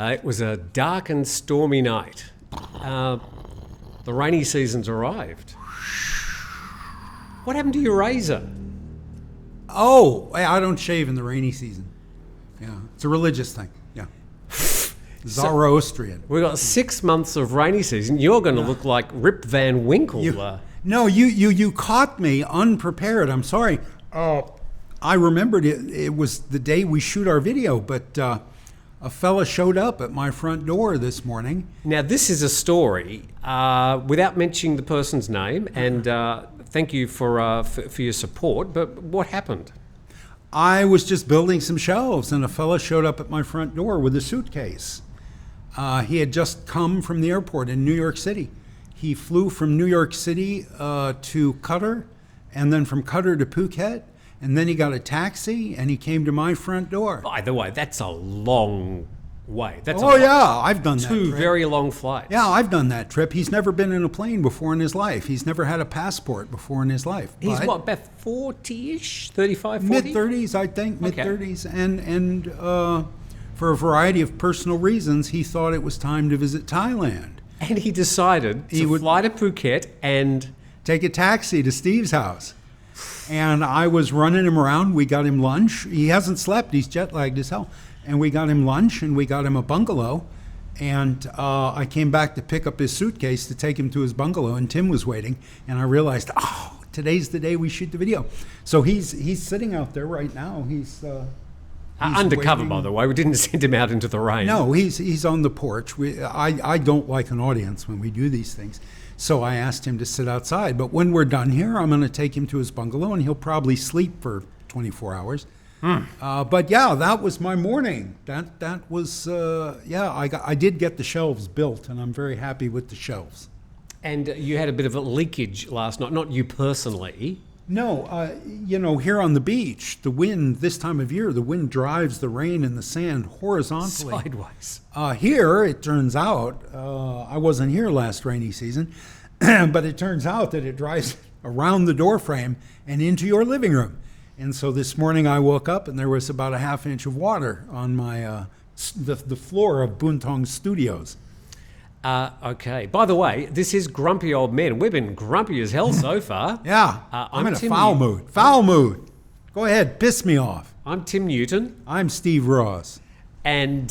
It was a dark and stormy night. The rainy season's arrived. What happened to your razor? Oh, I don't shave in the rainy season. Yeah, it's a religious thing. Yeah. Zoroastrian. We've got 6 months of rainy season. You're going to look like Rip Van Winkle. No, you caught me unprepared. I'm sorry. I remembered it was the day we shoot our video, but a fella showed up at my front door this morning. Now, this is a story without mentioning the person's name, and thank you for your support, but what happened? I was just building some shelves, and a fella showed up at my front door with a suitcase. He had just come from the airport in New York City. He flew from New York City to Qatar, and then from Qatar to Phuket, and then he got a taxi, and he came to my front door. By the way, that's a long way. I've done that. 2 very long flights. Yeah, I've done that trip. He's never been in a plane before in his life. He's never had a passport before in his life. He's what, about 40-ish, 35, 40? Mid-30s, I think, mid-30s. And for a variety of personal reasons, he thought it was time to visit Thailand. And he decided to fly to Phuket and take a taxi to Steve's house. And I was running him around. We got him lunch. He hasn't slept. He's jet-lagged as hell. And we got him lunch, and we got him a bungalow. And I came back to pick up his suitcase to take him to his bungalow, and Tim was waiting. And I realized, today's the day we shoot the video. So he's sitting out there right now. He's undercover, waiting. By the way. We didn't send him out into the rain. No, he's on the porch. I don't like an audience when we do these things. So I asked him to sit outside. But when we're done here, I'm going to take him to his bungalow, and he'll probably sleep for 24 hours. But yeah, that was my morning. That was, I did get the shelves built, and I'm very happy with the shelves. And you had a bit of a leakage last night, not you personally. No, here on the beach, the wind, this time of year, the wind drives the rain and the sand horizontally. Sideways. Here, it turns out, I wasn't here last rainy season, but it turns out that it drives around the door frame and into your living room. And so this morning I woke up and there was about a half inch of water on my the floor of Boontong Studios. Okay. By the way, this is Grumpy Old Men. We've been grumpy as hell so far. Yeah. I'm in a foul mood. Foul mood. Go ahead. Piss me off. I'm Tim Newton. I'm Steve Ross. And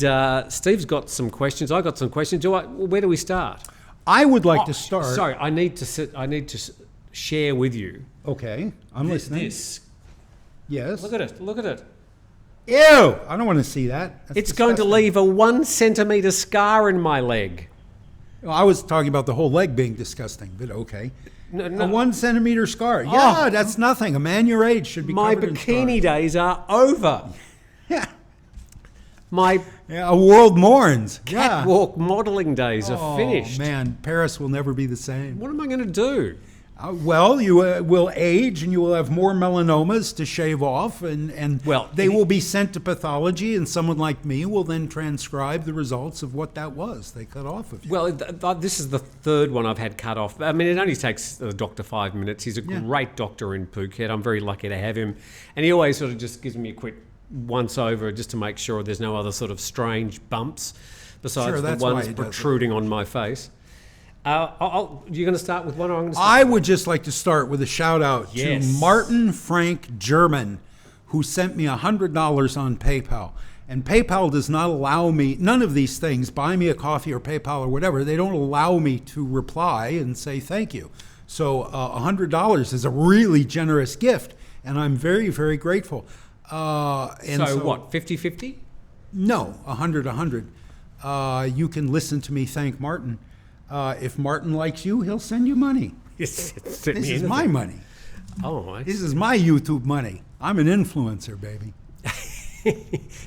Steve's got some questions. I got some questions. Where do we start? I would like to start. Sorry, I need to share with you. Okay. I'm listening. This. Yes. Look at it. Ew! I don't want to see that. It's going to leave a 1 centimetre scar in my leg. Well, I was talking about the whole leg being disgusting, but okay. No. A 1 centimetre scar. Yeah, that's nothing. A man your age should be covered in scars. My bikini days are over. Yeah. A world mourns. Catwalk modelling days are finished. Oh, man. Paris will never be the same. What am I going to do? Well, you will age and you will have more melanomas to shave off, and they will be sent to pathology, and someone like me will then transcribe the results of what that was they cut off of you. Well, this is the third one I've had cut off. I mean, it only takes the doctor 5 minutes. He's a great doctor in Phuket. I'm very lucky to have him. And he always sort of just gives me a quick once over just to make sure there's no other sort of strange bumps besides the ones protruding on my face. You're going to start with one, or I'm going to start? I would just like to start with a shout out to Martin Frank German, who sent me $100 on PayPal. And PayPal does not allow me, none of these things, buy me a coffee or PayPal or whatever, they don't allow me to reply and say thank you. So $100 is a really generous gift, and I'm very, very grateful. So what, 50-50? No, 100. You can listen to me thank Martin. If Martin likes you, he'll send you money. This is my money. Oh, this is my YouTube money. I'm an influencer, baby.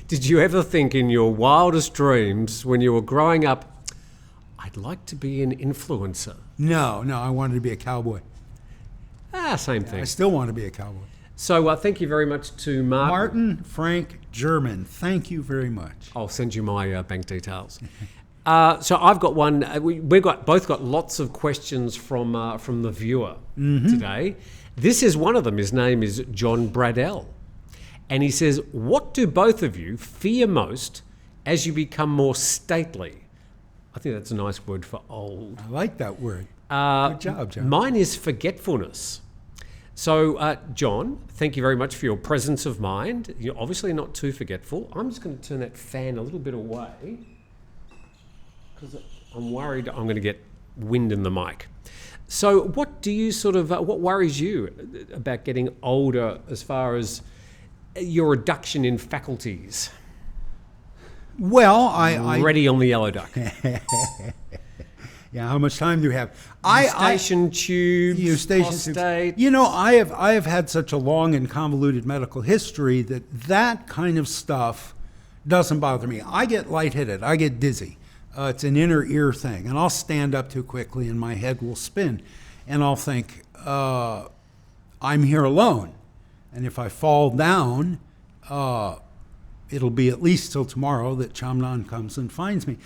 Did you ever think in your wildest dreams when you were growing up, I'd like to be an influencer? No, I wanted to be a cowboy. Same thing. I still want to be a cowboy. So thank you very much to Martin Frank German. Thank you very much. I'll send you my bank details. So I've got one. We've both got lots of questions from the viewer today. This is one of them. His name is John Bradell. And he says, what do both of you fear most as you become more stately. I think that's a nice word for old. I like that word. Good job, John. Mine is forgetfulness. So, John, thank you very much for your presence of mind. You're obviously not too forgetful. I'm just going to turn that fan a little bit away because I'm worried I'm going to get wind in the mic. So what what worries you about getting older as far as your reduction in faculties? Well, I Ready on the yellow duck. Yeah, how much time do you have? Station tubes, prostate. You know, I have had such a long and convoluted medical history that kind of stuff doesn't bother me. I get lightheaded. I get dizzy. It's an inner ear thing, and I'll stand up too quickly, and my head will spin, and I'll think, I'm here alone, and if I fall down, it'll be at least till tomorrow that Chamnan comes and finds me.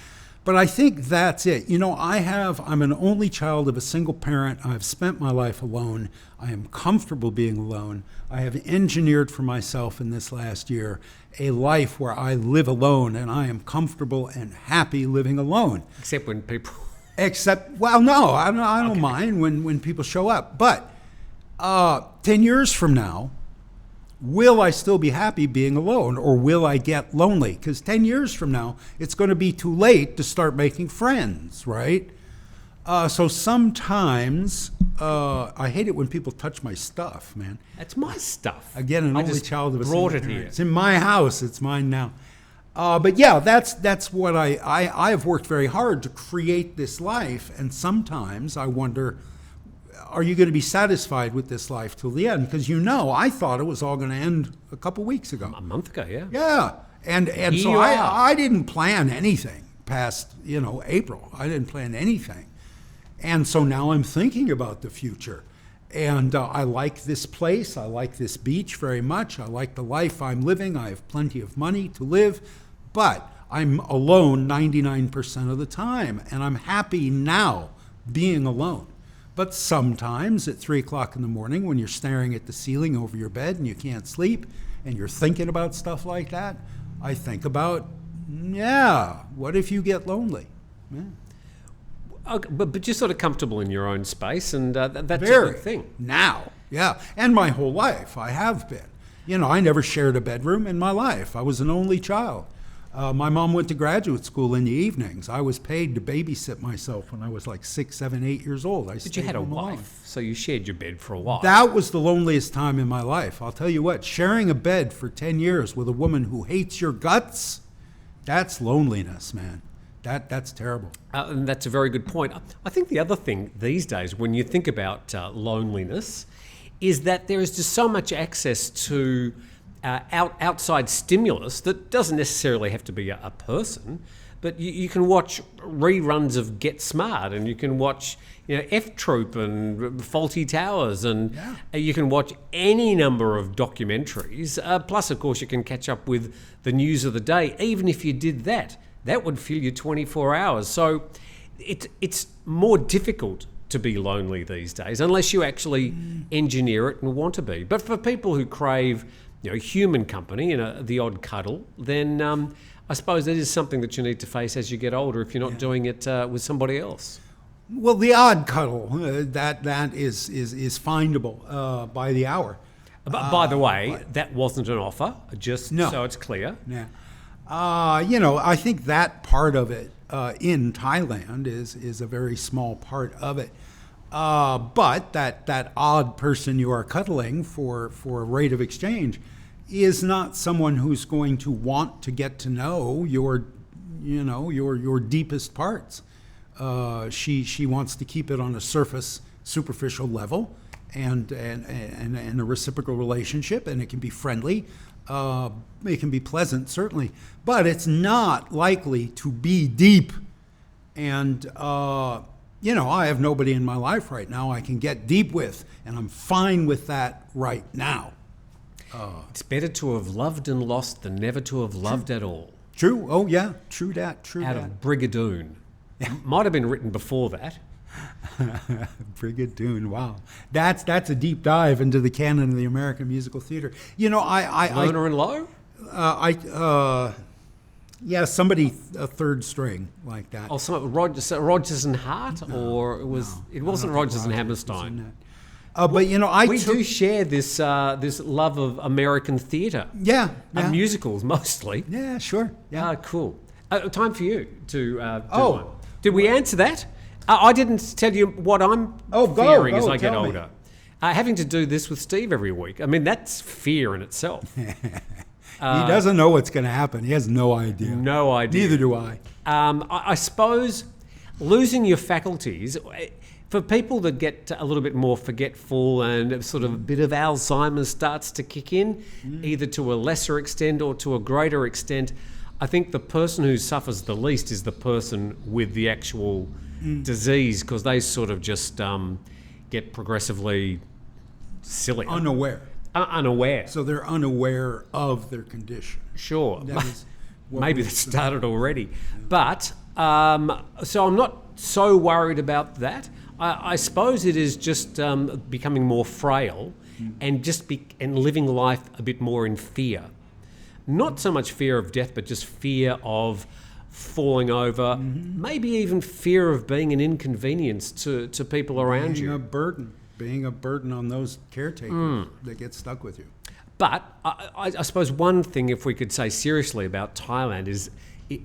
But I think that's it. You know, I'm an only child of a single parent. I've spent my life alone. I am comfortable being alone. I have engineered for myself in this last year a life where I live alone, and I am comfortable and happy living alone. Except when people... Well, no, I don't mind when people show up. But 10 years from now, will I still be happy being alone, or will I get lonely? Because 10 years from now, it's going to be too late to start making friends, right? So sometimes, I hate it when people touch my stuff, man. That's my stuff. Again, an only child of a single brought it parent. here. It's in my house. It's mine now. But yeah, that's what I have worked very hard to create this life, and sometimes I wonder, are you going to be satisfied with this life till the end? Because I thought it was all going to end a couple weeks ago. A month ago, yeah. Yeah, and so I didn't plan anything past April. I didn't plan anything, and so now I'm thinking about the future. And I like this place. I like this beach very much. I like the life I'm living. I have plenty of money to live, but I'm alone 99% of the time, and I'm happy now being alone. But sometimes at 3 o'clock in the morning, when you're staring at the ceiling over your bed and you can't sleep and you're thinking about stuff like that, I think about, what if you get lonely? Yeah. Okay, but you're sort of comfortable in your own space, and that's a Very. good thing. Now, yeah. And my whole life, I have been. I never shared a bedroom in my life. I was an only child. My mom went to graduate school in the evenings. I was paid to babysit myself when I was like 6, 7, 8 years old. But you had a wife, so you shared your bed for a while. That was the loneliest time in my life. I'll tell you what, sharing a bed for 10 years with a woman who hates your guts, that's loneliness, man. That's terrible. And that's a very good point. I think the other thing these days, when you think about loneliness, is that there is just so much access to outside stimulus that doesn't necessarily have to be a person, but you can watch reruns of Get Smart, and you can watch F Troop and Faulty Towers, and you can watch any number of documentaries. Plus, of course, you can catch up with the news of the day. Even if you did that would fill you 24 hours. So it's more difficult to be lonely these days, unless you actually engineer it and want to be. But for people who crave human company and the odd cuddle, then I suppose that is something that you need to face as you get older if you're not doing it with somebody else. Well, the odd cuddle, that is findable by the hour. But by the way, that wasn't an offer, just so it's clear. Yeah. I think that part of it in Thailand is a very small part of it. But that odd person you are cuddling for a rate of exchange is not someone who's going to want to get to know your deepest parts. She wants to keep it on a superficial level, and a reciprocal relationship, and it can be friendly. It can be pleasant, certainly, but it's not likely to be deep. And I have nobody in my life right now I can get deep with, and I'm fine with that right now. It's better to have loved and lost than never to have loved at all. True. Oh, yeah. True that. Out of Brigadoon. Might have been written before that. Brigadoon. Wow. That's a deep dive into the canon of the American musical theater. Lerner and Lowe? Yeah, somebody a third string like that. Oh, Rodgers and Hart, or it wasn't Rodgers and Hammerstein. But I we do share this this love of American theatre. Yeah. Musicals mostly. Yeah, sure. Yeah. Cool. Time for you to do one. Did we answer that? I didn't tell you what I'm fearing as I get older. Having to do this with Steve every week. I mean, that's fear in itself. He doesn't know what's going to happen. He has no idea. No idea. Neither do I. I suppose losing your faculties, for people that get a little bit more forgetful and sort of a bit of Alzheimer's starts to kick in, either to a lesser extent or to a greater extent, I think the person who suffers the least is the person with the actual disease, because they sort of just get progressively silly. Unaware. Unaware. So they're unaware of their condition. Sure. Maybe Maybe that started already. But, so I'm not so worried about that. I suppose it is just becoming more frail and just and living life a bit more in fear. Not so much fear of death, but just fear of falling over, maybe even fear of being an inconvenience to people around you. Being a burden on those caretakers that get stuck with you. But I suppose one thing, if we could say seriously about Thailand, is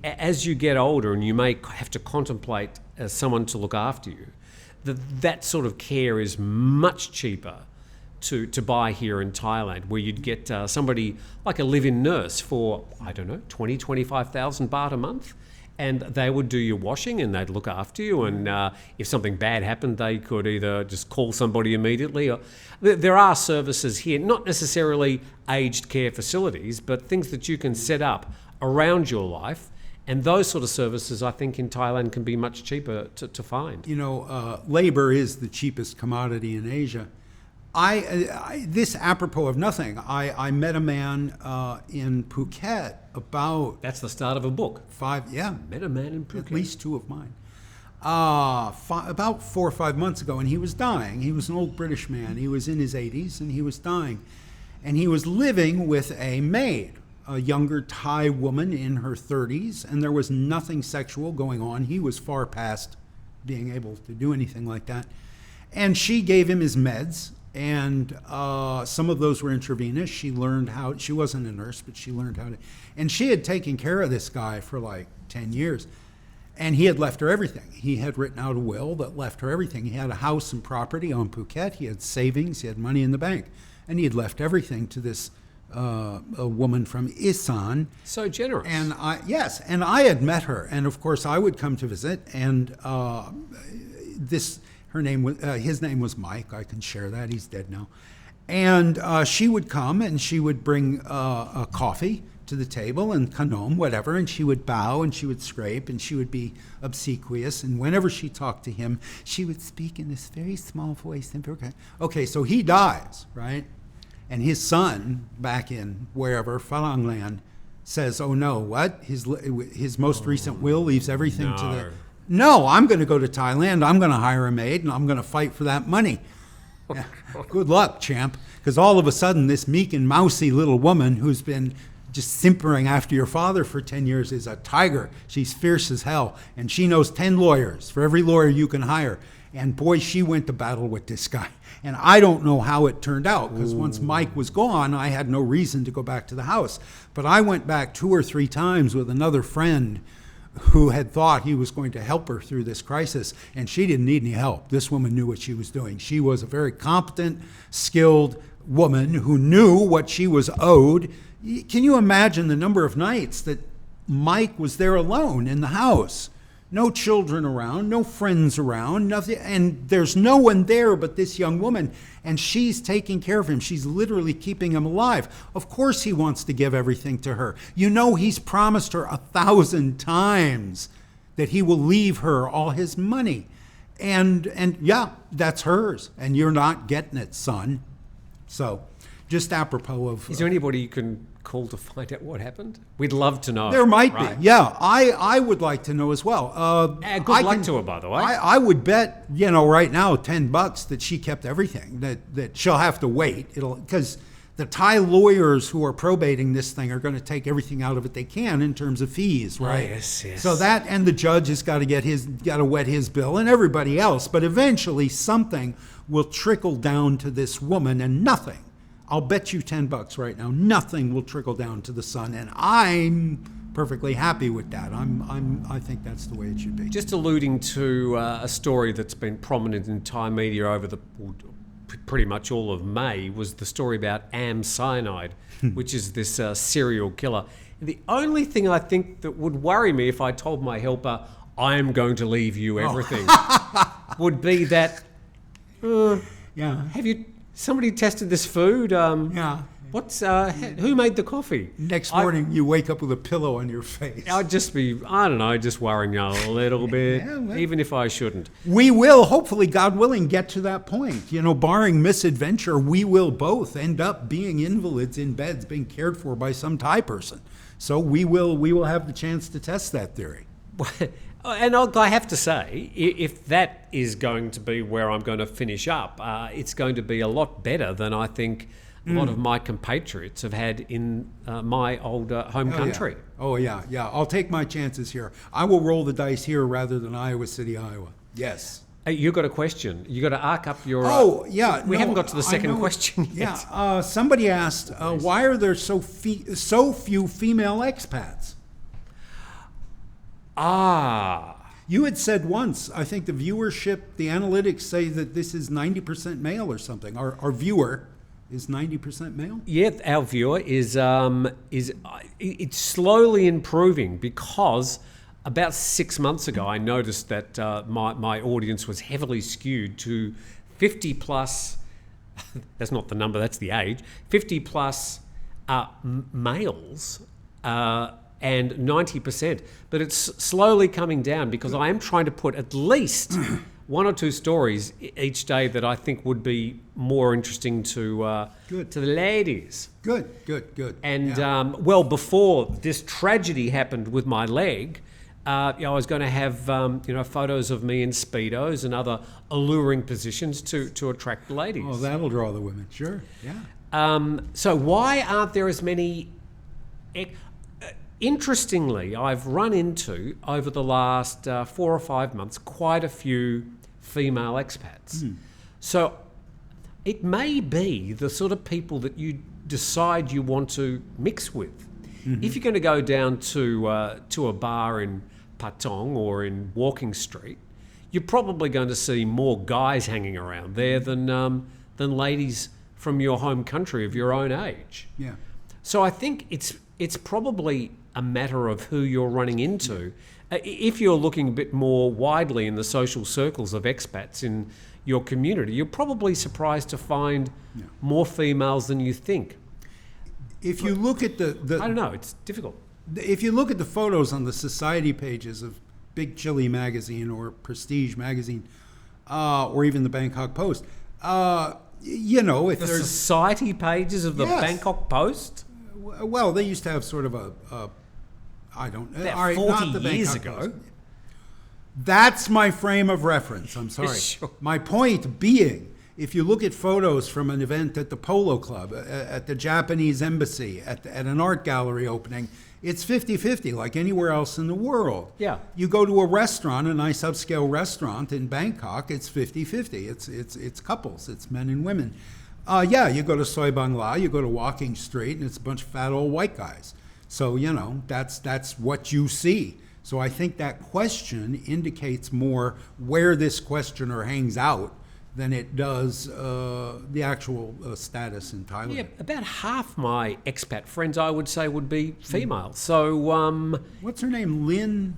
as you get older and you may have to contemplate someone to look after you, that sort of care is much cheaper to buy here in Thailand, where you'd get somebody like a live-in nurse for, 25,000 baht a month, and they would do your washing and they'd look after you, and if something bad happened, they could either just call somebody immediately, or there are services here, not necessarily aged care facilities, but things that you can set up around your life. And those sort of services, I think, in Thailand can be much cheaper to find. Labor is the cheapest commodity in Asia. This apropos of nothing, I met a man in Phuket about... That's the start of a book. Met a man in Phuket. At least two of mine. About 4 or 5 months ago, and he was dying. He was an old British man. He was in his 80s, and he was dying. And he was living with a maid, a younger Thai woman in her 30s, and there was nothing sexual going on. He was far past being able to do anything like that. And she gave him his meds, and some of those were intravenous. She learned how, she wasn't a nurse, but she learned how to, and she had taken care of this guy for like 10 years. And he had left her everything. He had written out a will that left her everything. He had a house and property on Phuket. He had savings. He had money in the bank. And he had left everything to this a woman from Isan. So generous. And I had met her. And of course, I would come to visit. And his name was Mike. I can share that. He's dead now. And she would come and she would bring a coffee to the table and kanom, whatever, and she would bow and she would scrape and she would be obsequious, and whenever she talked to him, she would speak in this very small voice. Okay, so he dies, right? And his son, back in wherever, Phalang land, says, oh no, what? His most recent will leaves everything to the... No, I'm going to go to Thailand, I'm going to hire a maid, and I'm going to fight for that money. Yeah. Good luck, champ. Because all of a sudden, this meek and mousy little woman who's been just simpering after your father for 10 years is a tiger. She's fierce as hell. And she knows 10 lawyers for every lawyer you can hire. And boy, she went to battle with this guy. And I don't know how it turned out, because once Mike was gone, I had no reason to go back to the house. But I went back 2 or 3 times with another friend who had thought he was going to help her through this crisis, and she didn't need any help. This woman knew what she was doing. She was a very competent, skilled woman who knew what she was owed. Can you imagine the number of nights that Mike was there alone in the house? No children around, no friends around, nothing, and there's no one there but this young woman, and she's taking care of him. She's literally keeping him alive. Of course he wants to give everything to her. You know, he's promised her 1,000 times that he will leave her all his money. And yeah, that's hers, and you're not getting it, son. So, just apropos of... Is there anybody you can call to find out what happened? We'd love to know. There might be. Yeah, I would like to know as well. Good luck to her, by the way. I would bet, right now, $10 that she kept everything, that she'll have to wait. Because The Thai lawyers who are probating this thing are going to take everything out of it they can in terms of fees, right? Yes, yes. So that, and the judge has got to wet his bill, and everybody else. But eventually, something will trickle down to this woman, and nothing. I'll bet you $10 right now. Nothing will trickle down to the son, and I'm perfectly happy with that. I think that's the way it should be. Just alluding to a story that's been prominent in Thai media over pretty much all of May, was the story about cyanide, which is this serial killer. And the only thing I think that would worry me if I told my helper, I am going to leave you everything, would be that, have you somebody tested this food? Who made the coffee? Next morning, you wake up with a pillow on your face. I'd just be, I don't know, just worrying you a little bit, even if I shouldn't. We will, hopefully, God willing, get to that point. Barring misadventure, we will both end up being invalids in beds, being cared for by some Thai person. So we will have the chance to test that theory. And I have to say, if that is going to be where I'm going to finish up, it's going to be a lot better than I think a lot of my compatriots have had in my old home country. Yeah. I'll take my chances here. I will roll the dice here rather than Iowa City, Iowa. Yes. Hey, you got a question. You got to arc up your... We haven't got to the second question yet. Yeah. Somebody asked, why are there so few female expats? You had said once, I think the viewership, the analytics say that this is 90% male or something. Our viewer is 90% male? Yeah, our viewer is it's slowly improving, because about 6 months ago I noticed that my audience was heavily skewed to 50 plus, that's not the number, that's the age, 50 plus males and 90%. But it's slowly coming down, because I am trying to put at least one or two stories each day that I think would be more interesting to the ladies. Good. And before this tragedy happened with my leg, I was going to have photos of me in Speedos and other alluring positions to attract ladies. Oh, that'll draw the women. Sure. Yeah. So why aren't there as many? Interestingly, I've run into, over the last 4 or 5 months, quite a few female expats. So it may be the sort of people that you decide you want to mix with. If you're going to go down to a bar in Patong or in Walking Street, you're probably going to see more guys hanging around there than ladies from your home country of your own age. Yeah. So I think it's probably a matter of who you're running into. If you're looking a bit more widely in the social circles of expats in your community, you're probably surprised to find more females than you think. If you look at the I don't know, it's difficult. If you look at the photos on the society pages of Big Chili magazine or Prestige magazine, or even the Bangkok Post, if the there's society pages of the Bangkok Post. Well, they used to have sort of a I don't know. About 40 years ago. Post. That's my frame of reference. I'm sorry. Sure. My point being, if you look at photos from an event at the Polo Club, at the Japanese Embassy, at an art gallery opening, it's 50-50, like anywhere else in the world. Yeah. You go to a restaurant, a nice upscale restaurant in Bangkok, it's 50-50. It's couples, it's men and women. You go to Soi Bangla, you go to Walking Street, and it's a bunch of fat old white guys. So, that's what you see. So I think that question indicates more where this questioner hangs out than it does the actual status in Thailand. Yeah, about half my expat friends, I would say, would be female. So, what's her name? Lynn.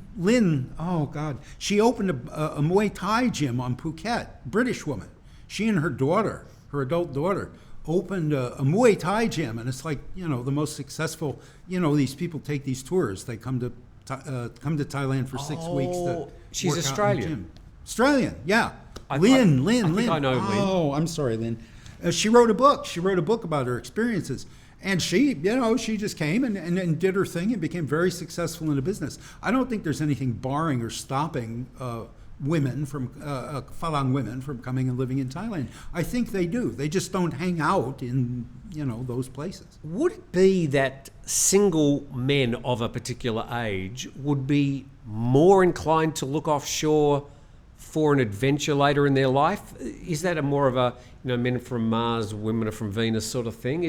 Oh God, she opened a Muay Thai gym on Phuket. British woman. She and her daughter, her adult daughter, opened a Muay Thai gym, and it's like the most successful. These people take these tours. They come to Thailand for 6 weeks. She's work out in the Australian. gym. Australian, yeah. I Lynn. think I know Lynn. Oh, I'm sorry, Lynn. She wrote a book. She wrote a book about her experiences. And she just came and did her thing and became very successful in the business. I don't think there's anything barring or stopping women from Falang women from coming and living in Thailand. I think they do. They just don't hang out in those places. Would it be that single men of a particular age would be more inclined to look offshore for an adventure later in their life? Is that a more of a men from Mars, women are from Venus sort of thing?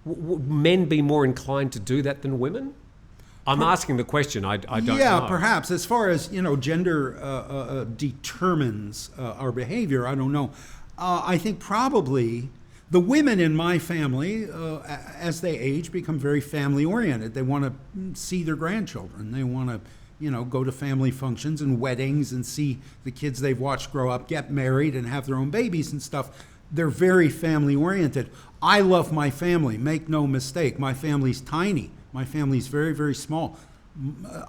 Would men be more inclined to do that than women? I'm asking the question. I don't know. Yeah, perhaps. As far as gender determines our behavior, I don't know. I think probably the women in my family, as they age, become very family oriented. They want to see their grandchildren. They want to go to family functions and weddings and see the kids they've watched grow up, get married, and have their own babies and stuff. They're very family oriented. I love my family. Make no mistake. My family's tiny. My family's very, very small.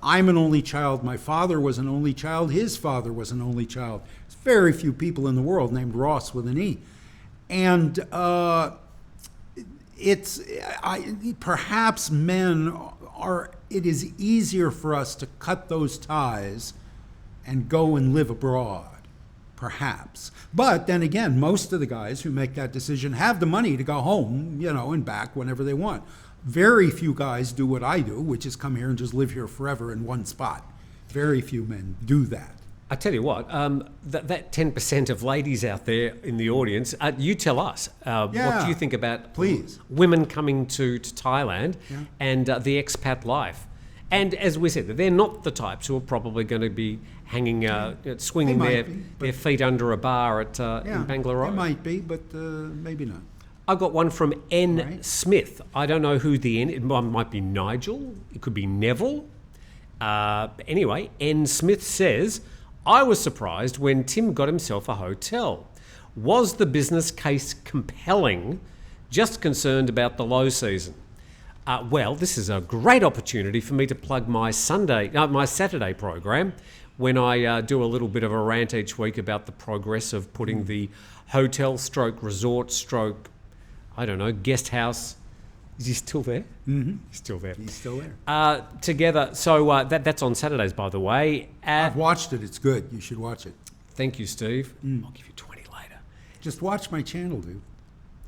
I'm an only child. My father was an only child. His father was an only child. There's very few people in the world named Ross with an E. And perhaps men are, it is easier for us to cut those ties and go and live abroad, perhaps. But then again, most of the guys who make that decision have the money to go home, and back whenever they want. Very few guys do what I do, which is come here and just live here forever in one spot. Very few men do that. I tell you what, that 10% of ladies out there in the audience, you tell us, what do you think about please women coming to Thailand and the expat life? And as we said, they're not the types who are probably going to be hanging, swinging their feet under a bar in Bangalore. They might be, but maybe not. I got one from N. Smith. I don't know who the N. It might be Nigel. It could be Neville. Anyway, N. Smith says, I was surprised when Tim got himself a hotel. Was the business case compelling? Just concerned about the low season. Well, this is a great opportunity for me to plug my Saturday program, when I do a little bit of a rant each week about the progress of putting the hotel / resort / I don't know, guest house. Is he still there? Mm-hmm. He's still there. He's still there. Together. So that's on Saturdays, by the way. I've watched it. It's good. You should watch it. Thank you, Steve. I'll give you 20 later. Just watch my channel, dude.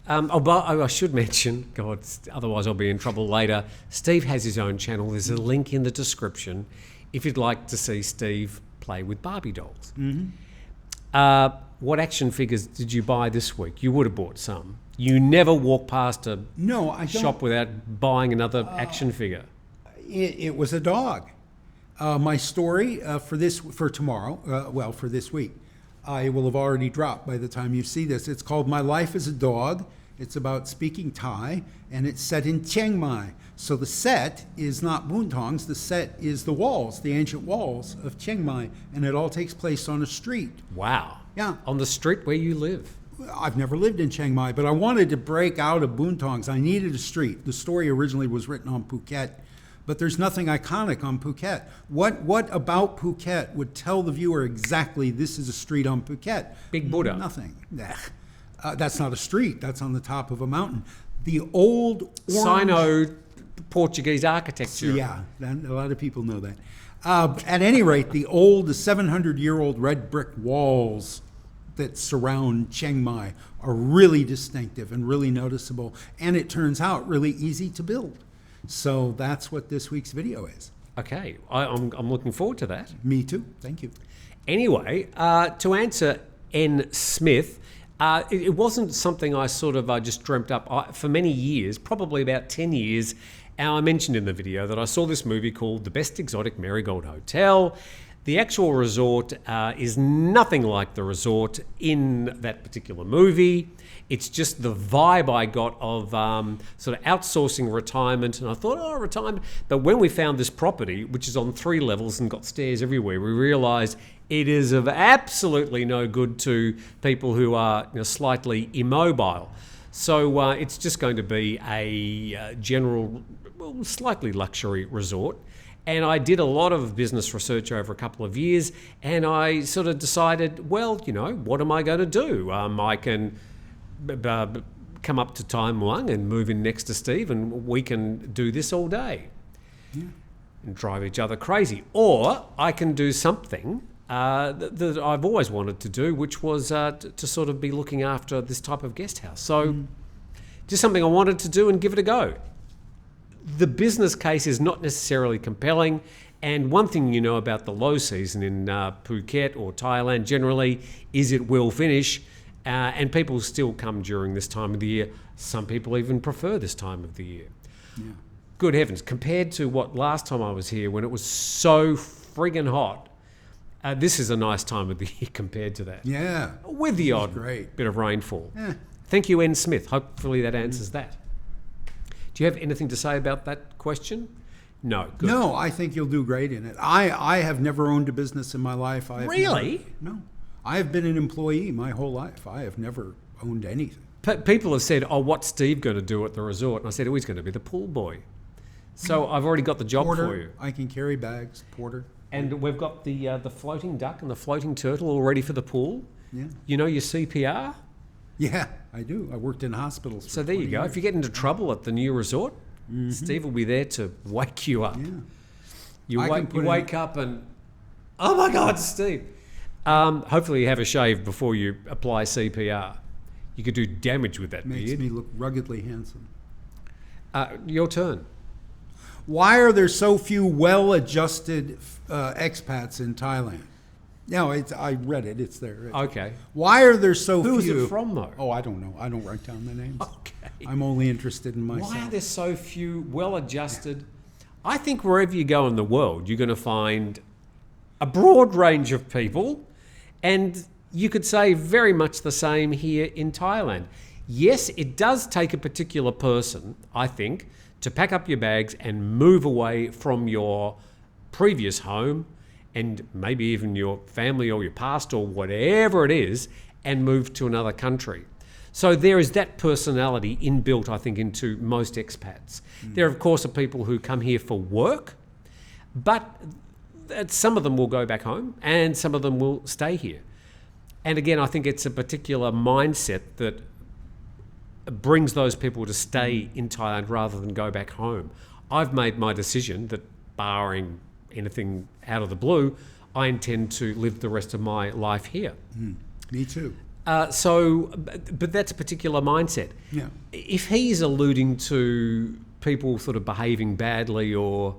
I should mention, God, otherwise I'll be in trouble later. Steve has his own channel. There's a link in the description if you'd like to see Steve play with Barbie dolls. Mm-hmm. What action figures did you buy this week? You would have bought some. You never walk past a shop without buying another action figure. It was a dog. My story for this week, it will have already dropped by the time you see this. It's called My Life as a Dog. It's about speaking Thai, and it's set in Chiang Mai. So the set is not Boontongs. The set is the walls, the ancient walls of Chiang Mai, and it all takes place on a street. Wow. Yeah. On the street where you live. I've never lived in Chiang Mai, but I wanted to break out of Boontongs. I needed a street. The story originally was written on Phuket, but there's nothing iconic on Phuket. What about Phuket would tell the viewer exactly this is a street on Phuket? Big Buddha. Nothing. That's not a street. That's on the top of a mountain. The old orange... Sino-Portuguese architecture. Yeah, a lot of people know that. At any rate, the 700-year-old red brick walls that surround Chiang Mai are really distinctive and really noticeable, and it turns out really easy to build. So that's what this week's video is. Okay, I'm looking forward to that. Me too. Thank you. Anyway, to answer N. Smith, it wasn't something I sort of just dreamt up. For many years, probably about 10 years, I mentioned in the video that I saw this movie called The Best Exotic Marigold Hotel. The actual resort is nothing like the resort in that particular movie. It's just the vibe I got of sort of outsourcing retirement. And I thought, retirement. But when we found this property, which is on 3 levels and got stairs everywhere, we realised it is of absolutely no good to people who are slightly immobile. So it's just going to be a general, slightly luxury resort. And I did a lot of business research over a couple of years, and I sort of decided, well, what am I going to do? I can come up to Time Muang and move in next to Steve, and we can do this all day and drive each other crazy. Or I can do something that I've always wanted to do, which was to sort of be looking after this type of guest house. So just something I wanted to do and give it a go. The business case is not necessarily compelling, and one thing you know about the low season in Phuket or Thailand generally is it will finish, and people still come during this time of the year. Some people even prefer this time of the year. Yeah. Good heavens, compared to what last time I was here when it was so friggin' hot, this is a nice time of the year compared to that. Yeah. With the odd great. bit of rainfall. Yeah. Thank you, N. Smith. Hopefully that answers that. Do you have anything to say about that question? No. Good. No, I think you'll do great in it. I have never owned a business in my life. Really? No. I have been an employee my whole life. I have never owned anything. People have said, "Oh, what's Steve going to do at the resort?" And I said, "Oh, he's going to be the pool boy." So I've already got the job Porter, for you. I can carry bags. Porter. And we've got the floating duck and the floating turtle all ready for the pool. Yeah. You know your CPR? Yeah, I do. I worked in hospitals. So there you go. Years. If you get into trouble at the new resort, Steve will be there to wake you up. Yeah. You I can wake up and, oh my God, Steve. Hopefully you have a shave before you apply CPR. You could do damage with that Makes beard. me look ruggedly handsome. Your turn. Why are there so few well-adjusted expats in Thailand? No, I read it. It's there. Okay. Why are there so Who few? is it from, though? Oh, I don't know. I don't write down the names. Okay. I'm only interested in myself. Why are there so few well-adjusted? I think wherever you go in the world, you're going to find a broad range of people, and you could say very much the same here in Thailand. Yes, it does take a particular person, I think, to pack up your bags and move away from your previous home and maybe even your family or your past or whatever it is, and move to another country. So there is that personality inbuilt, I think, into most expats. There, of course, are people who come here for work, but some of them will go back home and some of them will stay here. And again, I think it's a particular mindset that brings those people to stay in Thailand rather than go back home. I've made my decision that, barring anything out of the blue, I intend to live the rest of my life here. Me too. But that's a particular mindset. Yeah. If he's alluding to people sort of behaving badly or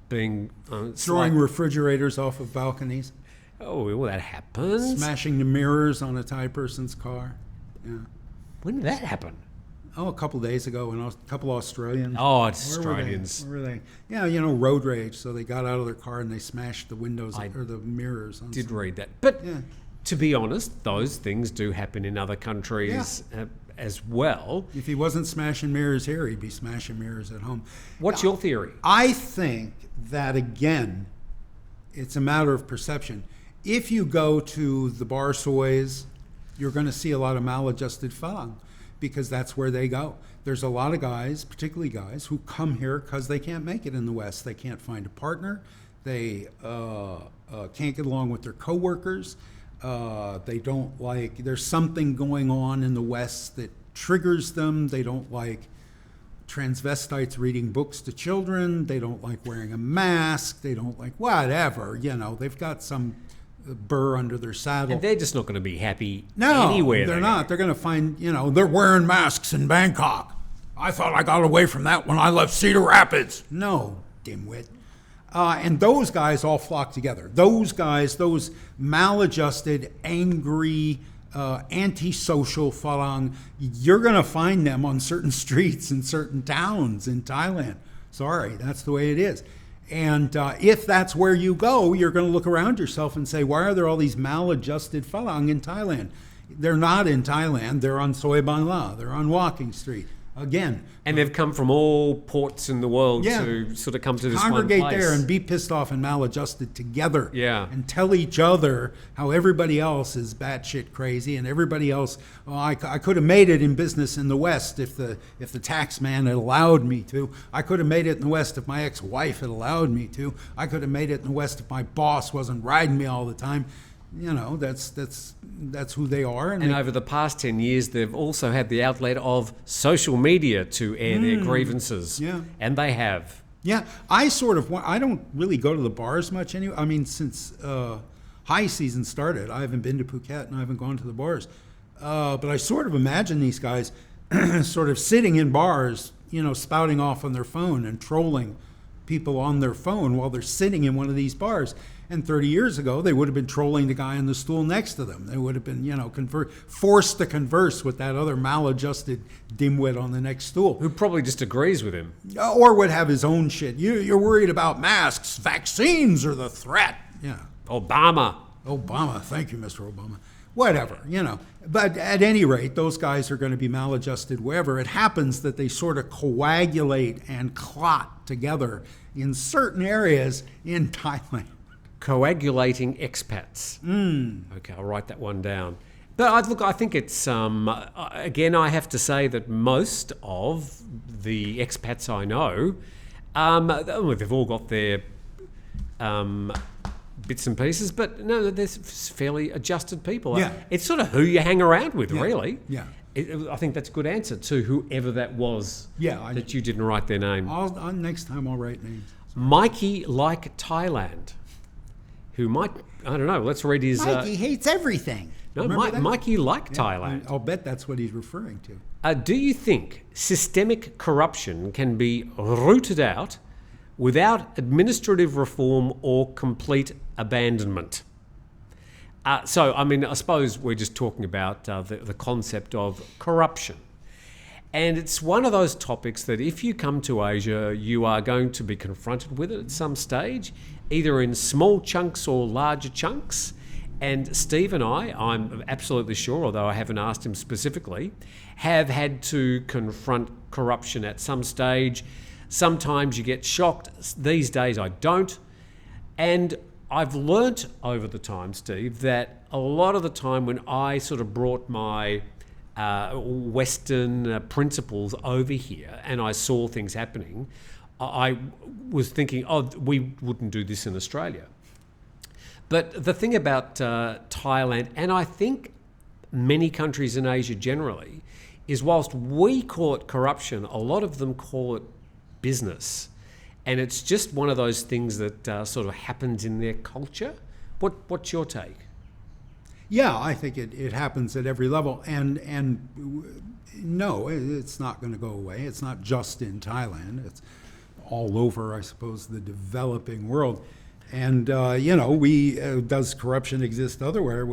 being Throwing refrigerators off of balconies, oh, well, that happens. smashing the mirrors on a Thai person's car. Yeah. When did that happen? Oh, a couple days ago, when a couple Australians. Oh, it's Where were they? Australians. Where were they? Yeah, road rage. So they got out of their car and they smashed the windows or the mirrors. On Did some- read that. But Yeah. to be honest, those things do happen in other countries as well. If he wasn't smashing mirrors here, he'd be smashing mirrors at home. What's your theory? I think that, again, it's a matter of perception. If you go to the bar soys, you're going to see a lot of maladjusted Falang because that's where they go. There's a lot of guys, particularly guys, who come here because they can't make it in the West. They can't find a partner. They can't get along with their coworkers. They don't like, there's something going on in the West that triggers them. They don't like transvestites reading books to children. They don't like wearing a mask. They don't like whatever, they've got some burr under their saddle. And they're just not going to be happy No, anywhere. they're not. They're going to find, they're wearing masks in Bangkok. I thought I got away from that when I left Cedar Rapids. No, dimwit. And those guys all flock together. Those guys, those maladjusted, angry, antisocial Falang, you're going to find them on certain streets in certain towns in Thailand. Sorry, that's the way it is. And if that's where you go, you're going to look around yourself and say, why are there all these maladjusted Falang in Thailand? They're not in Thailand. They're on Soi Ban La. They're on Walking Street. Again. And they've come from all ports in the world to sort of come to this one place. Congregate there and be pissed off and maladjusted together. Yeah. And tell each other how everybody else is batshit crazy and everybody else, I could have made it in business in the West if the tax man had allowed me to. I could have made it in the West if my ex-wife had allowed me to. I could have made it in the West if my boss wasn't riding me all the time. That's who they are. And over the past 10 years, they've also had the outlet of social media to air their grievances. Yeah. And they have. Yeah, I don't really go to the bars much anyway. I mean, since high season started. I haven't been to Phuket and I haven't gone to the bars. But I sort of imagine these guys sort of sitting in bars, spouting off on their phone and trolling people on their phone while they're sitting in one of these bars. And 30 years ago, they would have been trolling the guy on the stool next to them. They would have been, forced to converse with that other maladjusted dimwit on the next stool. Who probably just agrees with him. Or would have his own shit. You're worried about masks. Vaccines are the threat. Yeah. Obama, thank you, Mr. Obama. Whatever, But at any rate, those guys are going to be maladjusted wherever. It happens that they sort of coagulate and clot together in certain areas in Thailand. Coagulating expats. Okay, I'll write that one down. But I think it's, again, I have to say that most of the expats I know, they've all got their bits and pieces, but no, they're fairly adjusted people. Yeah. It's sort of who you hang around with, really. Yeah. I think that's a good answer to whoever that was that you didn't write their name. Next time I'll write names. Mikey like Thailand, who might, I don't know, let's read his... Mikey hates everything. No, Mikey like Thailand. I'll bet that's what he's referring to. Do you think systemic corruption can be rooted out without administrative reform or complete abandonment? I suppose we're just talking about the concept of corruption. And it's one of those topics that if you come to Asia, you are going to be confronted with it at some stage, either in small chunks or larger chunks. And Steve and I'm absolutely sure, although I haven't asked him specifically, have had to confront corruption at some stage. Sometimes you get shocked. These days I don't. And I've learnt over the time, Steve, that a lot of the time when I sort of brought my Western principles over here and I saw things happening, I was thinking, we wouldn't do this in Australia. But the thing about Thailand, and I think many countries in Asia generally, is whilst we call it corruption, a lot of them call it business. And it's just one of those things that sort of happens in their culture. What's your take? Yeah, I think it happens at every level. And no, it's not going to go away. It's not just in Thailand. It's all over, I suppose, the developing world. And, does corruption exist elsewhere?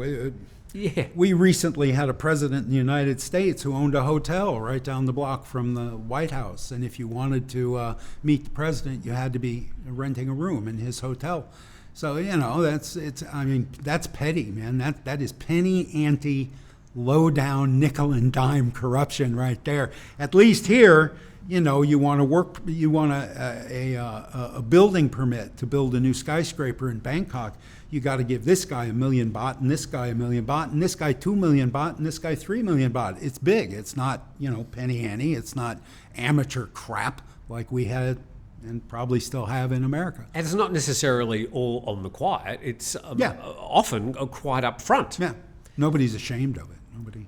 We recently had a president in the United States who owned a hotel right down the block from the White House. And if you wanted to meet the president, you had to be renting a room in his hotel. So, that's petty, man. That is penny ante, low down nickel and dime corruption right there. At least here, you want a building permit to build a new skyscraper in Bangkok. You got to give this guy 1 million baht, and this guy 1 million baht, and this guy 2 million baht, and this guy 3 million baht. It's big. It's not, penny ante. It's not amateur crap like we had and probably still have in America. And it's not necessarily all on the quiet. It's often quite up front. Yeah. Nobody's ashamed of it. Nobody.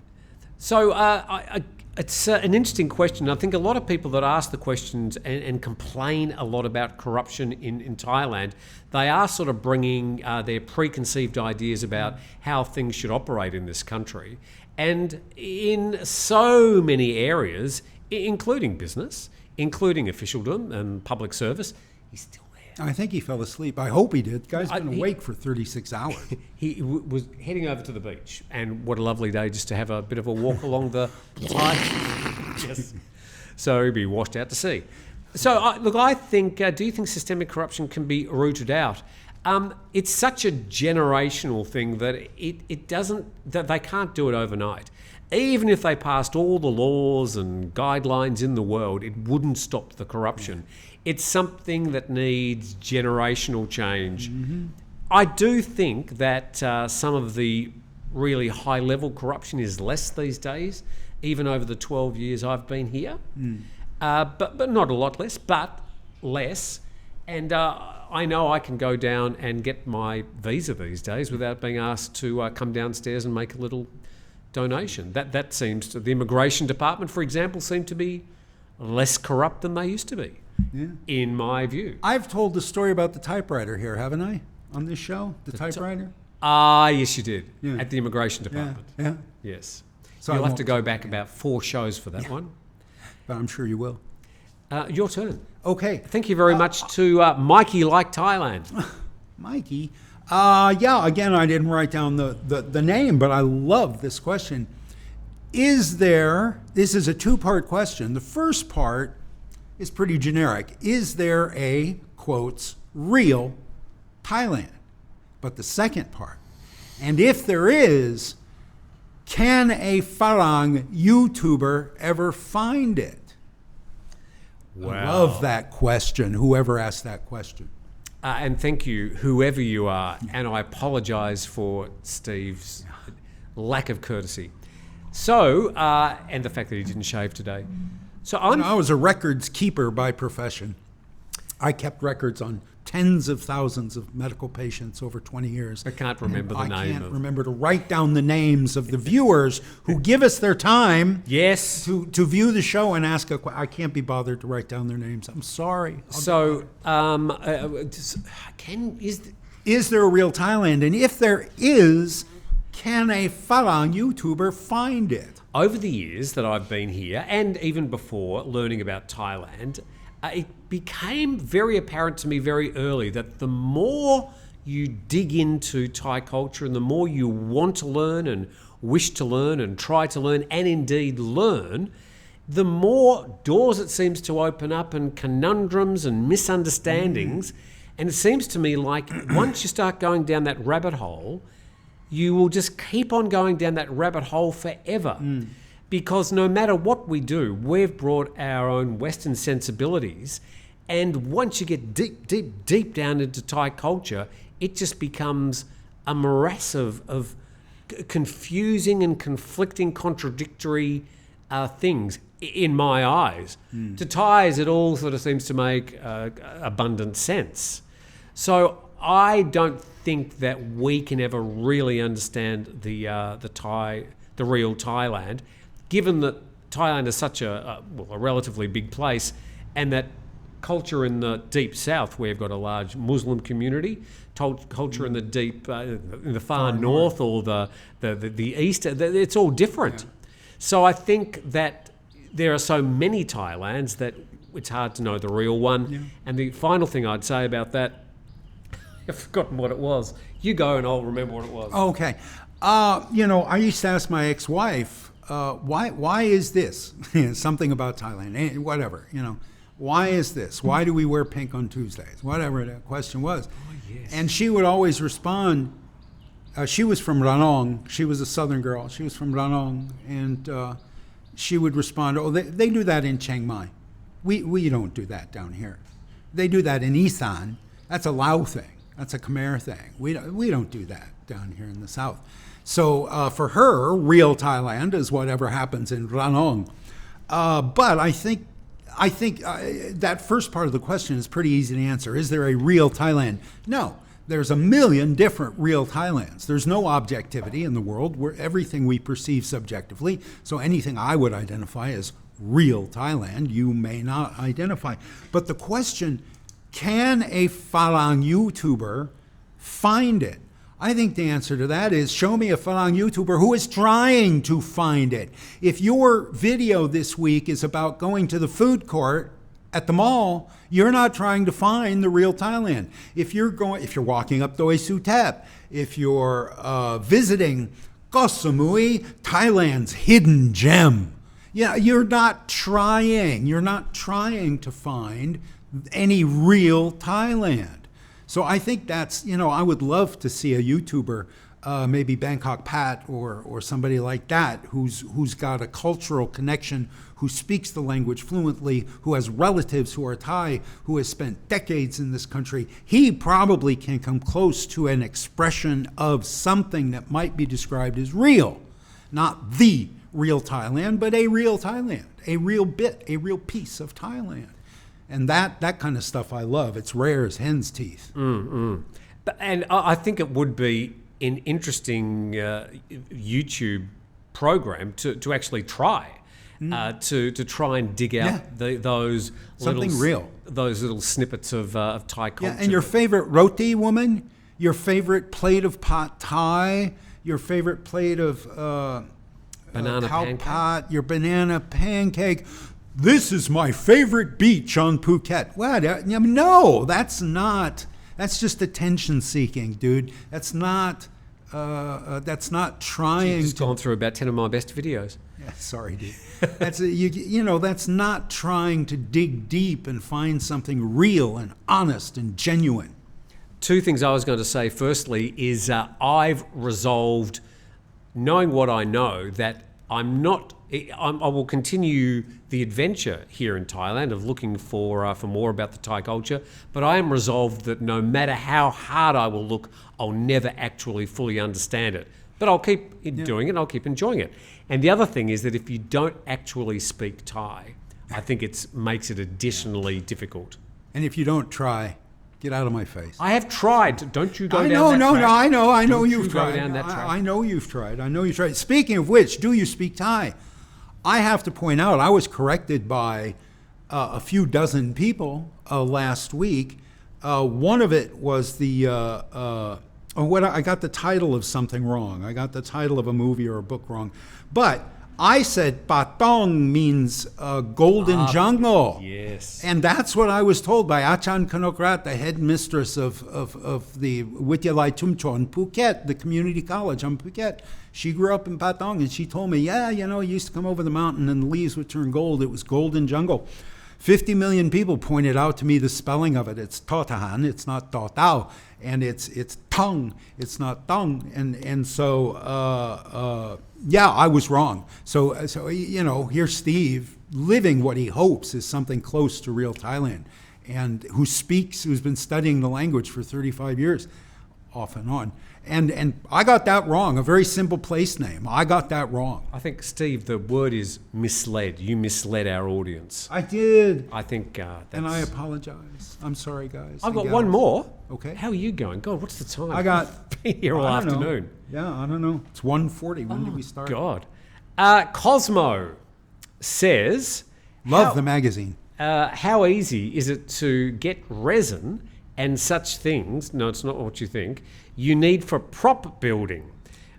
So it's an interesting question. I think a lot of people that ask the questions and complain a lot about corruption in Thailand, they are sort of bringing their preconceived ideas about how things should operate in this country. And in so many areas, including business, including officialdom and public service, he's still there. I think he fell asleep. I hope he did. The guy's been awake for 36 hours. He was heading over to the beach, and what a lovely day just to have a bit of a walk along the tide. Yes. So he'd be washed out to sea. So, I think, do you think systemic corruption can be rooted out? It's such a generational thing that that they can't do it overnight. Even if they passed all the laws and guidelines in the world, it wouldn't stop the corruption. It's something that needs generational change. Mm-hmm. I do think that some of the really high-level corruption is less these days, even over the 12 years I've been here. But not a lot less, but less. And I know I can go down and get my visa these days without being asked to come downstairs and make a little donation. That seems to, the immigration department, for example, seem to be less corrupt than they used to be, in my view. I've told the story about the typewriter here, haven't I, on this show? The typewriter? Yes, you did. Yeah. At the immigration department. Yeah. Yes. So You'll I have to won't- go back about 4 shows for that one. But I'm sure you will. Your turn. Okay. Thank you very much to Mikey Like Thailand. Mikey. Again, I didn't write down the name, but I love this question. This is a 2-part question. The first part is pretty generic. Is there a, quotes, real Thailand? But the second part, and if there is, can a Farang YouTuber ever find it? Wow. I love that question, whoever asked that question. And thank you, whoever you are. And I apologise for Steve's lack of courtesy. So, and the fact that he didn't shave today. So I was a records keeper by profession. I kept records on tens of thousands of medical patients over 20 years. I can't remember the name I can't of. remember to write down the names of the viewers who give us their time Yes. to view the show and ask a question. I can't be bothered to write down their names. I'm sorry. So, Is there a real Thailand? And if there is, can a Farang YouTuber find it? over the years that I've been here, and even before learning about Thailand, it became very apparent to me very early that the more you dig into Thai culture and the more you want to learn and wish to learn and try to learn and indeed learn, the more doors it seems to open up and conundrums and misunderstandings. And it seems to me like once you start going down that rabbit hole, you will just keep on going down that rabbit hole forever. Because no matter what we do, we've brought our own Western sensibilities. And once you get deep, deep, deep down into Thai culture, it just becomes a morass of confusing and conflicting, contradictory things in my eyes. To Thais, it all sort of seems to make abundant sense. So I don't think that we can ever really understand the real Thailand, given that Thailand is such a relatively big place, and that culture in the deep south, where you've got a large Muslim community, culture in the deep, in the far north or the east, it's all different. So I think that there are so many Thailands that it's hard to know the real one. And the final thing I'd say about that, I've forgotten what it was. You go and I'll remember what it was. Okay. I used to ask my ex-wife, why is this? Something about Thailand, whatever, Why is this? Why do we wear pink on Tuesdays? Whatever the question was. Yes. And she would always respond, she was from Ranong. She was a southern girl. She was from Ranong. And she would respond, they do that in Chiang Mai. We don't do that down here. They do that in Isan. That's a Lao thing. That's a Khmer thing. We don't do that down here in the south. So for her, real Thailand is whatever happens in Ranong. But I think that first part of the question is pretty easy to answer. Is there a real Thailand? No. There's a million different real Thailands. There's no objectivity in the world where everything we perceive subjectively. So anything I would identify as real Thailand, you may not identify. But the question, can a Farang YouTuber find it? I think the answer to that is show me a Farang YouTuber who is trying to find it. If your video this week is about going to the food court at the mall, you're not trying to find the real Thailand. If you're walking up Doi Suthep, if you're visiting Koh Samui, Thailand's hidden gem, you're not trying to find any real Thailand. So I think that's, I would love to see a YouTuber, maybe Bangkok Pat or somebody like that, who's got a cultural connection, who speaks the language fluently, who has relatives who are Thai, who has spent decades in this country. He probably can come close to an expression of something that might be described as real. Not the real Thailand, but a real Thailand, a real bit, a real piece of Thailand. And that kind of stuff I love. It's rare as hen's teeth. And I think it would be an interesting YouTube program to actually try. To try and dig out those something little, real, those little snippets of Thai culture. Yeah, and your favorite roti woman, your favorite plate of pad thai, your favorite plate of Banana khao pancake. pat, your banana pancake. This is my favorite beach on Phuket. What? No, that's not. That's just attention seeking, dude. That's not trying. You've just to gone through about 10 of my best videos. Yeah, sorry, dude. That's not trying to dig deep and find something real and honest and genuine. Two things I was going to say. Firstly is I've resolved, knowing what I know, that I will continue the adventure here in Thailand of looking for more about the Thai culture, but I am resolved that no matter how hard I will look, I'll never actually fully understand it. But I'll keep doing it, and I'll keep enjoying it. And the other thing is that if you don't actually speak Thai, I think it makes it additionally difficult. And if you don't try, get out of my face. I have tried. Don't you go down that track. I know Don't you've you tried. go Down that track. I know you've tried. Speaking of which, do you speak Thai? I have to point out, I was corrected by a few dozen people last week. One of it was I got the title of something wrong. I got the title of a movie or a book wrong. But I said Patong means golden jungle. Yes. And that's what I was told by Achan Kanokrat, the headmistress of the Wityalai Tumchon, Phuket, the community college on Phuket. She grew up in Patong, and she told me, you used to come over the mountain and the leaves would turn gold. It was golden jungle. 50 million people pointed out to me the spelling of it. It's Totahan, it's not Totao, and it's Tong, it's not Tong. And so, I was wrong. So here's Steve living what he hopes is something close to real Thailand, and who's been studying the language for 35 years, off and on. And I got that wrong, a very simple place name. I got that wrong. I think, Steve, the word is misled. You misled our audience. I did. I think that's... And I apologize. I'm sorry, guys. I've got one more. Okay. How are you going? God, what's the time? I got... been here all afternoon. Yeah, I don't know. It's 1:40. When did we start? God. Cosmo says... Love the magazine. How easy is it to get resin and such things? No, it's not what you think. You need for prop building.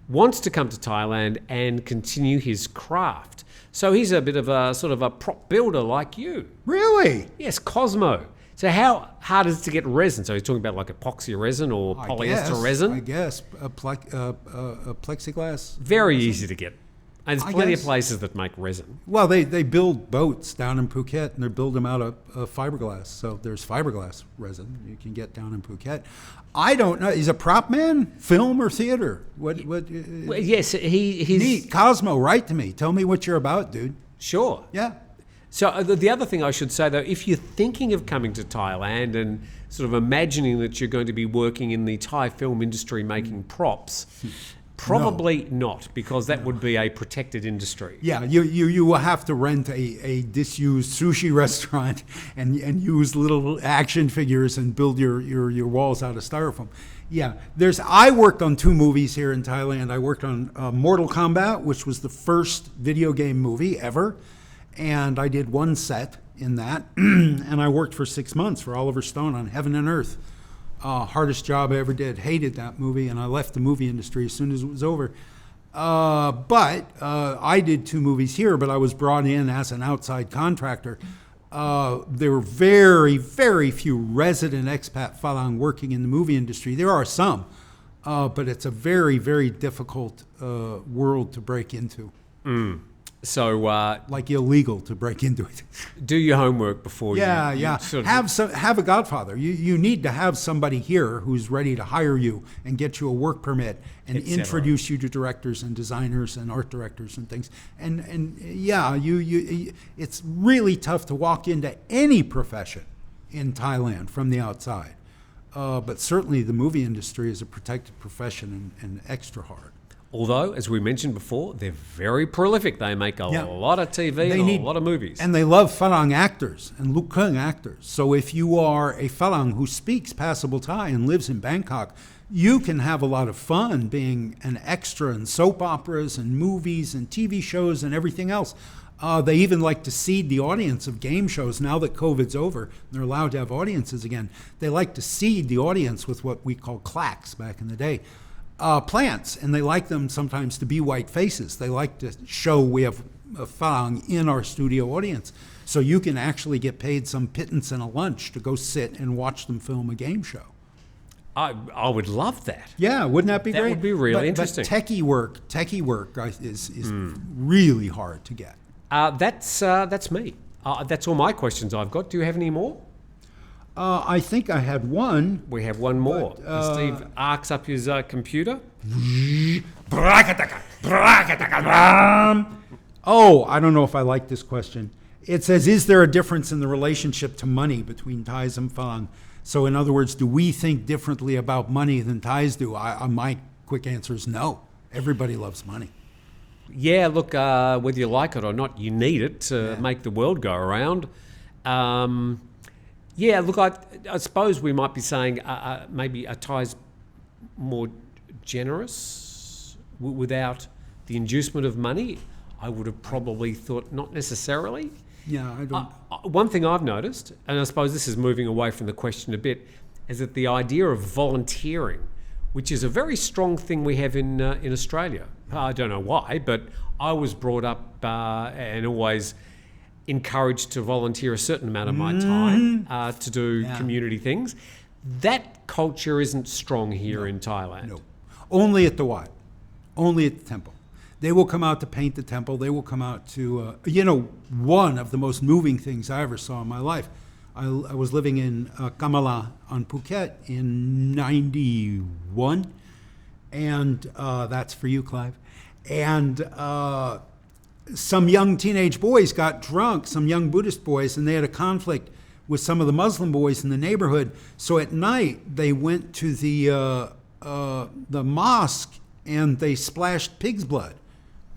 Wants to come to Thailand and continue his craft. So he's a bit of a sort of a prop builder like you. Really? Yes, Cosmo. So how hard is it to get resin? So he's talking about like epoxy resin or polyester resin? I guess a plexiglass. Very resin. easy to get. And there's plenty of places that make resin. Well, they build boats down in Phuket, and they build them out of fiberglass. So there's fiberglass resin you can get down in Phuket. I don't know. He's a prop man, film or theater? What? Well, yes, he's... Neat. Cosmo, write to me. Tell me what you're about, dude. Sure. Yeah. So the other thing I should say, though, if you're thinking of coming to Thailand and sort of imagining that you're going to be working in the Thai film industry making props... Probably not, because that would be a protected industry. Yeah, you will have to rent a disused sushi restaurant and use little action figures and build your walls out of styrofoam. Yeah, I worked on 2 movies here in Thailand. I worked on Mortal Kombat, which was the first video game movie ever, and I did 1 set in that, and I worked for 6 months for Oliver Stone on Heaven and Earth. Hardest job I ever did. Hated that movie, and I left the movie industry as soon as it was over. But I did 2 movies here, but I was brought in as an outside contractor. There were very, very few resident expat Falang working in the movie industry. There are some, but it's a very, very difficult world to break into. So, like illegal to break into it. Do your homework before you sort of... Have a godfather. You need to have somebody here who's ready to hire you and get you a work permit and introduce you to directors and designers and art directors and things. And it's really tough to walk into any profession in Thailand from the outside. But certainly the movie industry is a protected profession and extra hard. Although, as we mentioned before, they're very prolific. They make a lot of TV and a lot of movies. And they love Falang actors and Luk Kung actors. So if you are a Falang who speaks passable Thai and lives in Bangkok, you can have a lot of fun being an extra in soap operas and movies and TV shows and everything else. They even like to seed the audience of game shows. Now that COVID's over, they're allowed to have audiences again. They like to seed the audience with what we call clacks back in the day. Plants, and they like them sometimes to be white faces. They like to show we have a Fang in our studio audience. So you can actually get paid some pittance and a lunch to go sit and watch them film a game show. I would love that. Yeah, wouldn't that be great? That would be really interesting. But techie work is really hard to get. That's me. That's all my questions I've got. Do you have any more? I think I had one. We have one more. Steve arcs up his computer. Oh, I don't know if I like this question. It says, is there a difference in the relationship to money between Thais and Fang? So in other words, do we think differently about money than Thais do? My quick answer is no. Everybody loves money. Yeah, look, whether you like it or not, you need it to make the world go around. Yeah, look, I suppose we might be saying maybe a Thai's more generous without the inducement of money. I would have probably thought not necessarily. Yeah, I don't. One thing I've noticed, and I suppose this is moving away from the question a bit, is that the idea of volunteering, which is a very strong thing we have in Australia. I don't know why, but I was brought up and always encouraged to volunteer a certain amount of my time to do community things. That culture isn't strong here in Thailand. No. Only at the Wat. Only at the temple. They will come out to paint the temple. They will come out to, one of the most moving things I ever saw in my life. I was living in Kamala on Phuket in 91. And that's for you, Clive. And some young teenage boys got drunk, some young Buddhist boys, and they had a conflict with some of the Muslim boys in the neighborhood. So at night, they went to the mosque and they splashed pig's blood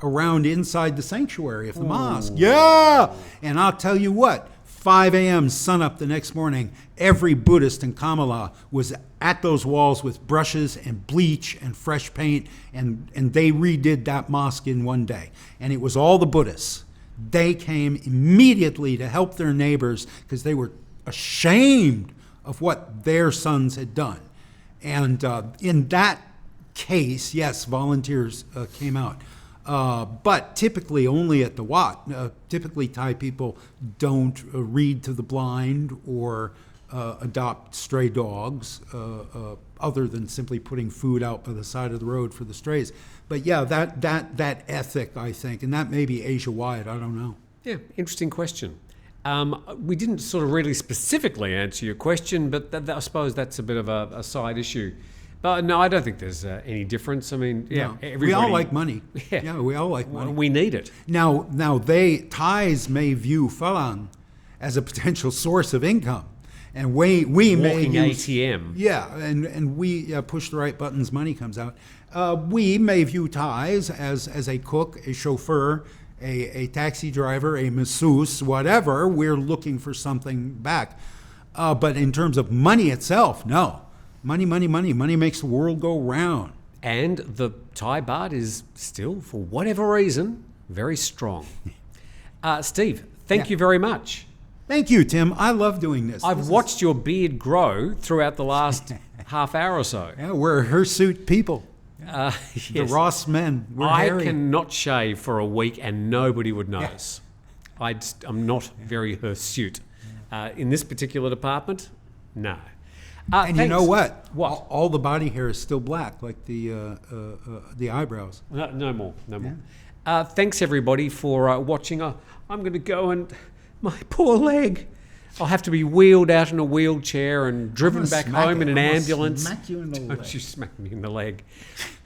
around inside the sanctuary of the mosque. Yeah! And I'll tell you what, 5 a.m. sunup the next morning, every Buddhist in Kamala was at those walls with brushes and bleach and fresh paint, and they redid that mosque in one day. And it was all the Buddhists. They came immediately to help their neighbors because they were ashamed of what their sons had done. And in that case, yes, volunteers came out. But typically only at the Wat. Typically Thai people don't read to the blind or adopt stray dogs other than simply putting food out by the side of the road for the strays. But yeah, that ethic, I think, and that may be Asia-wide, I don't know. Yeah, interesting question. We didn't sort of really specifically answer your question, but I suppose that's a bit of a side issue. But no, I don't think there's any difference. I mean, everybody... We all like money. Yeah, we all like money. We need it. Now Thais may view Phalang as a potential source of income. And we may use... ATM. Yeah, and we push the right buttons, money comes out. We may view Thais as a cook, a chauffeur, a taxi driver, a masseuse, whatever. We're looking for something back. But in terms of money itself, no. Money. Money makes the world go round. And the Thai baht is still, for whatever reason, very strong. Steve, thank you very much. Thank you, Tim. I love doing this. I've watched your beard grow throughout the last half hour or so. Yeah, we're hirsute people. Yes. The Ross men. We're I hairy. cannot shave for a week and nobody would notice. I'm not very hirsute. In this particular department, no. And thanks. you know what? What? All the body hair is still black, like the eyebrows. No more. Thanks everybody for watching. I'm going to go and my poor leg. I'll have to be wheeled out in a wheelchair and driven back home in an ambulance. Smack you in the leg. Don't you smack me in the leg.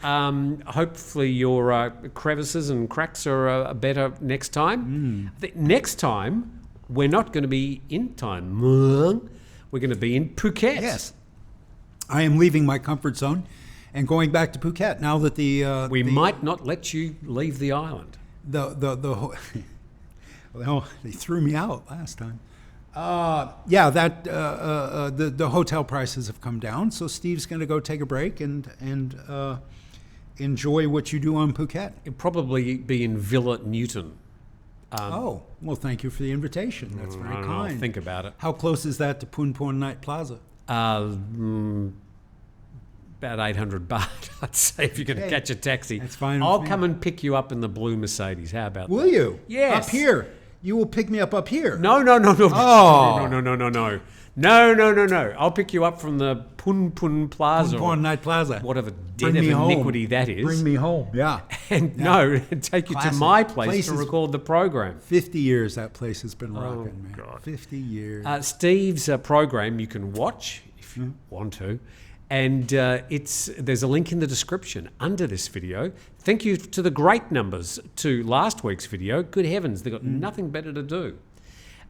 Hopefully your crevices and cracks are better next time. I think next time we're not going to be in Thailand. We're going to be in Phuket. Yes. I am leaving my comfort zone and going back to Phuket now that we might not let you leave the island. Well, they threw me out last time. The hotel prices have come down, so Steve's going to go take a break and enjoy what you do on Phuket. It'll probably be in Villa Newton. Oh, well, thank you for the invitation. That's very I don't know, kind. I'll think about it. How close is that to Poon Poon Night Plaza? About 800 baht, I'd say, if you're going to Okay. catch a taxi. That's fine with I'll me. come and pick you up in the blue Mercedes. How about Will that? you? Yes. Up here. You will pick me up here. No. Oh. No. I'll pick you up from the Poon Poon Plaza. Poon Poon Night Plaza. Whatever Bring den me of home. iniquity that is. Bring me home. Yeah. And take you Classic. to my place Place to is- record the program. 50 years that place has been rocking, man. God. 50 years. Steve's program you can watch if you want to, and there's a link in the description under this video. Thank you to the great numbers to last week's video. Good heavens, they've got nothing better to do.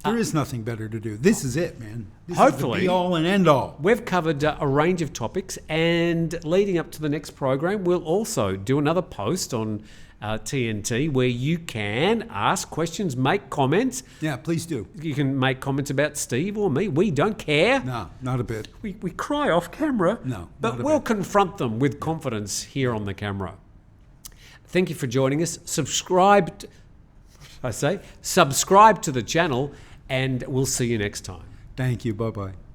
There is nothing better to do. This is it, man. This Hopefully. is the be all and end all. We've covered a range of topics, and leading up to the next program, we'll also do another post on TNT where you can ask questions, make comments. Yeah, please do. You can make comments about Steve or me. We don't care. No, not a bit. We cry off camera, No, but not a we'll bit. confront them with confidence here on the camera. Thank you for joining us. Subscribe to the channel, and we'll see you next time. Thank you. Bye-bye.